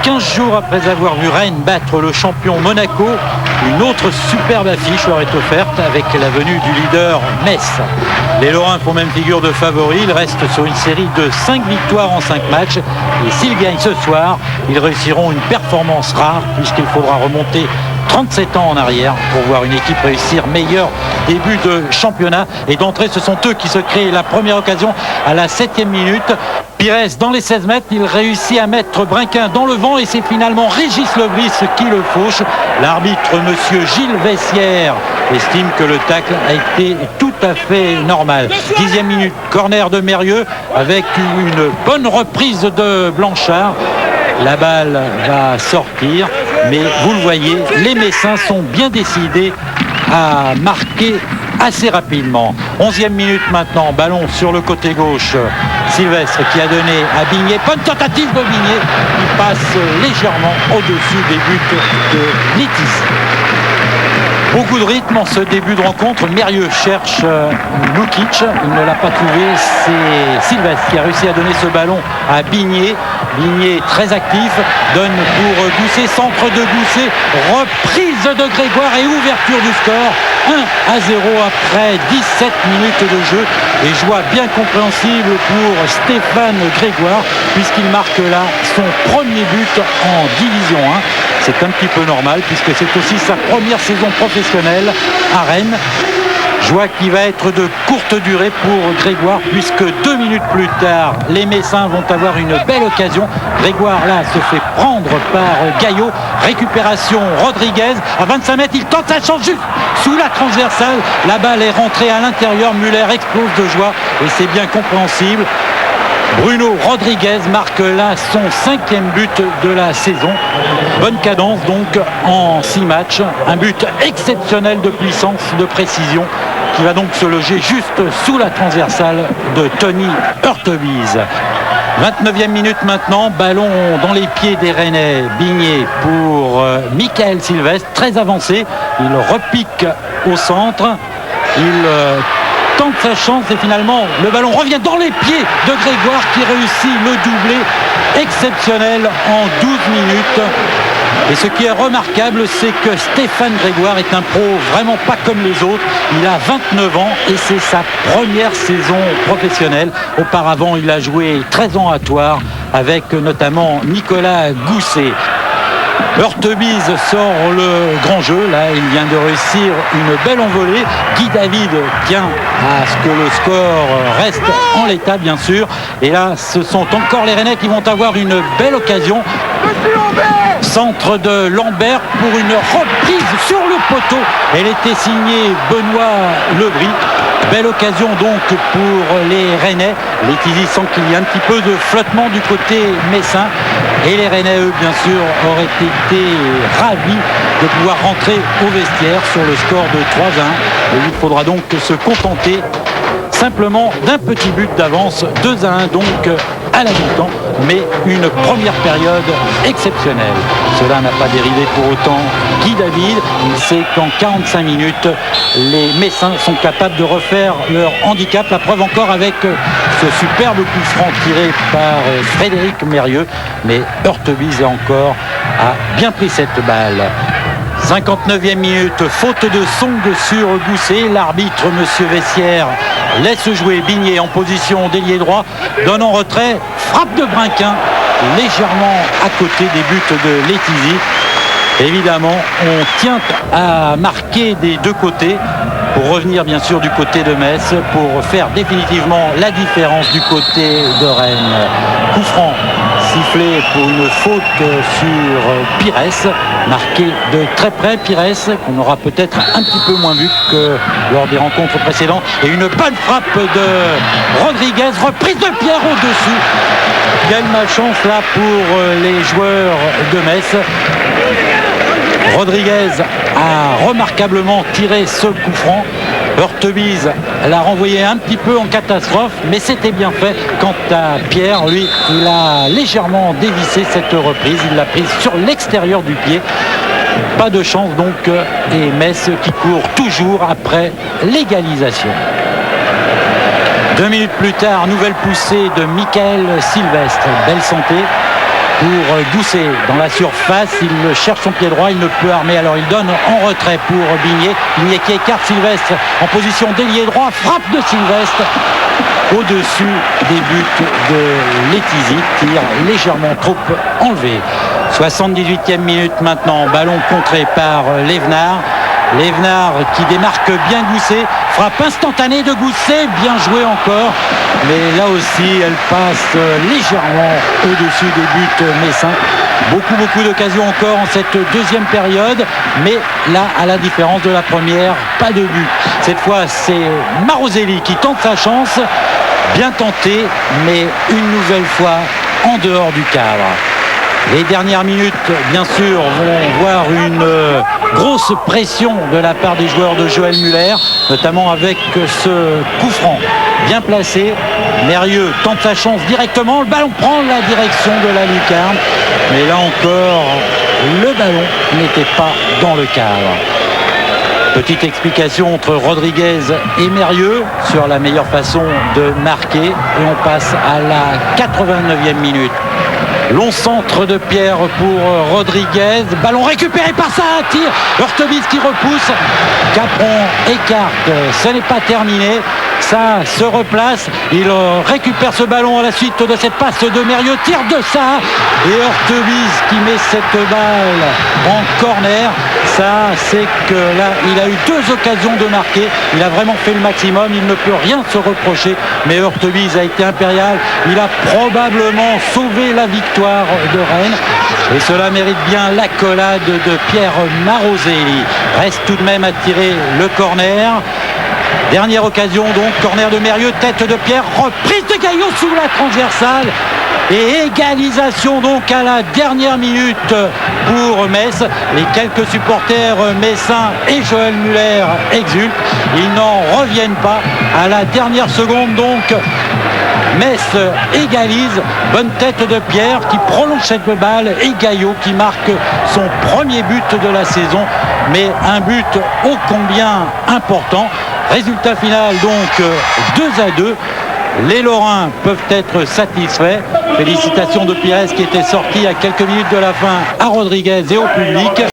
15 jours après avoir vu Rennes battre le champion Monaco, une autre superbe affiche leur est offerte avec la venue du leader Metz. Les Lorrains font même figure de favoris, ils restent sur une série de 5 victoires en 5 matchs et s'ils gagnent ce soir, ils réussiront une performance rare puisqu'il faudra remonter 37 ans en arrière pour voir une équipe réussir meilleur début de championnat. Et d'entrée, ce sont eux qui se créent la première occasion à la 7e minute. Pires, dans les 16 mètres, il réussit à mettre Brinquin dans le vent et c'est finalement Régis Lebris qui le fauche. L'arbitre, monsieur Gilles Vessière, estime que le tacle a été tout à fait normal. 10e minute, corner de Mérieux avec une bonne reprise de Blanchard. La balle va sortir, mais vous le voyez, les Messins sont bien décidés à marquer assez rapidement. 11e minute maintenant, ballon sur le côté gauche. Sylvestre qui a donné à Bigné. Bonne tentative de Bigné qui passe légèrement au-dessus des buts de Létizy. Beaucoup de rythme en ce début de rencontre. Mérieux cherche Lukic, il ne l'a pas trouvé. C'est Sylvestre qui a réussi à donner ce ballon à Bigné. Bigné très actif, donne pour Gousset, centre de Gousset, reprise de Grégoire et ouverture du score. 1-0 après 17 minutes de jeu et joie bien compréhensible pour Stéphane Grégoire puisqu'il marque là son premier but en Division 1. C'est un petit peu normal puisque c'est aussi sa première saison professionnelle à Rennes. Joie qui va être de courte durée pour Grégoire puisque 2 minutes plus tard, les Messins vont avoir une belle occasion. Grégoire là se fait prendre par Gaillot. Récupération Rodriguez à 25 mètres, il tente sa chance juste sous la transversale. La balle est rentrée à l'intérieur, Muller explose de joie et c'est bien compréhensible. Bruno Rodriguez marque là son 5e but de la saison. Bonne cadence donc en 6 matchs. Un but exceptionnel de puissance, de précision qui va donc se loger juste sous la transversale de Tony Hurtebise. 29e minute maintenant, ballon dans les pieds des Rennais. Bigné pour Michael Sylvestre, très avancé. Il repique au centre. Il tente sa chance et finalement le ballon revient dans les pieds de Grégoire qui réussit le doublé exceptionnel en 12 minutes. Et ce qui est remarquable, c'est que Stéphane Grégoire est un pro vraiment pas comme les autres. Il a 29 ans et c'est sa première saison professionnelle. Auparavant, il a joué 13 ans à Thouars avec notamment Nicolas Gousset. Hurtebise sort le grand jeu, là il vient de réussir une belle envolée. Guy David tient à ce que le score reste en l'état bien sûr. Et là ce sont encore les Rennais qui vont avoir une belle occasion. Centre de Lambert pour une reprise sur le poteau. Elle était signée Benoît Lebris. Belle occasion donc pour les Rennais. Létizy sent qu'il y a un petit peu de flottement du côté messin. Et les Rennais, eux, bien sûr, auraient été ravis de pouvoir rentrer au vestiaire sur le score de 3-1. Et il faudra donc se contenter simplement d'un petit but d'avance, 2-1 donc à la mi-temps, mais une première période exceptionnelle. Cela n'a pas dérivé pour autant Guy David. Il sait qu'en 45 minutes, les Messins sont capables de refaire leur handicap. La preuve encore avec ce superbe coup franc tiré par Frédéric Mérieux. Mais Hurtebise encore a bien pris cette balle. 59e minute, faute de Song sur Gousset. L'arbitre, monsieur Vessière, laisse jouer Bigné en position d'ailier droit, donne en retrait, frappe de Brinquin, légèrement à côté des buts de Létizy. Évidemment, on tient à marquer des deux côtés pour revenir bien sûr du côté de Metz, pour faire définitivement la différence du côté de Rennes. Coup franc sifflé pour une faute sur Pires, marqué de très près. Pires qu'on aura peut-être un petit peu moins vu que lors des rencontres précédentes. Et une bonne frappe de Rodriguez, reprise de Pierre au-dessus. Quelle malchance là pour les joueurs de Metz. Rodriguez a remarquablement tiré ce coup franc. Hurtebise l'a renvoyé un petit peu en catastrophe, mais c'était bien fait. Quant à Pierre, lui, il a légèrement dévissé cette reprise. Il l'a prise sur l'extérieur du pied. Pas de chance donc, et Metz qui court toujours après l'égalisation. 2 minutes plus tard, nouvelle poussée de Michael Sylvestre. Belle santé. pour Gousset dans la surface. Il cherche son pied droit, il ne peut armer, alors il donne en retrait pour Bigné. Bigné qui écarte Sylvestre en position d'ailier droit, frappe de Sylvestre au-dessus des buts de Letizy, tir légèrement trop enlevé. 78e minute maintenant, ballon contré par Lévenard. Lévenard qui démarque bien Gousset, frappe instantanée de Gousset, bien joué encore, mais là aussi elle passe légèrement au-dessus des buts messins. Beaucoup d'occasions encore en cette deuxième période, mais là, à la différence de la première, pas de but. Cette fois, c'est Maroselli qui tente sa chance, bien tenté, mais une nouvelle fois en dehors du cadre. Les dernières minutes, bien sûr, vont voir une grosse pression de la part des joueurs de Joël Muller, notamment avec ce coup franc bien placé. Mérieux tente sa chance directement, le ballon prend la direction de la lucarne, mais là encore, le ballon n'était pas dans le cadre. Petite explication entre Rodriguez et Mérieux sur la meilleure façon de marquer, et on passe à la 89e minute. Long centre de Pierre pour Rodriguez. Ballon récupéré par ça. Tir. Hurtebise qui repousse. Capron écarte. Ce n'est pas terminé. Ça se replace. Il récupère ce ballon à la suite de cette passe de Mérieux. Tire de ça. Et Hurtebise qui met cette balle en corner. Ça, c'est que là, il a eu deux occasions de marquer. Il a vraiment fait le maximum. Il ne peut rien se reprocher. Mais Hurtebise a été impérial. Il a probablement sauvé la victoire de Rennes, et cela mérite bien l'accolade de Pierre Maroselli. Reste tout de même à tirer le corner. Dernière occasion donc, corner de Mérieux, tête de Pierre, reprise de Gaillot sous la transversale et égalisation donc à la dernière minute pour Metz. Les quelques supporters messins et Joël Muller exultent, ils n'en reviennent pas. À la dernière seconde donc, Metz égalise, bonne tête de Pierre qui prolonge cette balle et Gaillot qui marque son premier but de la saison, mais un but ô combien important. Résultat final donc 2-2. Les Lorrains peuvent être satisfaits. Félicitations de Pires qui était sorti à quelques minutes de la fin à Rodriguez et au public.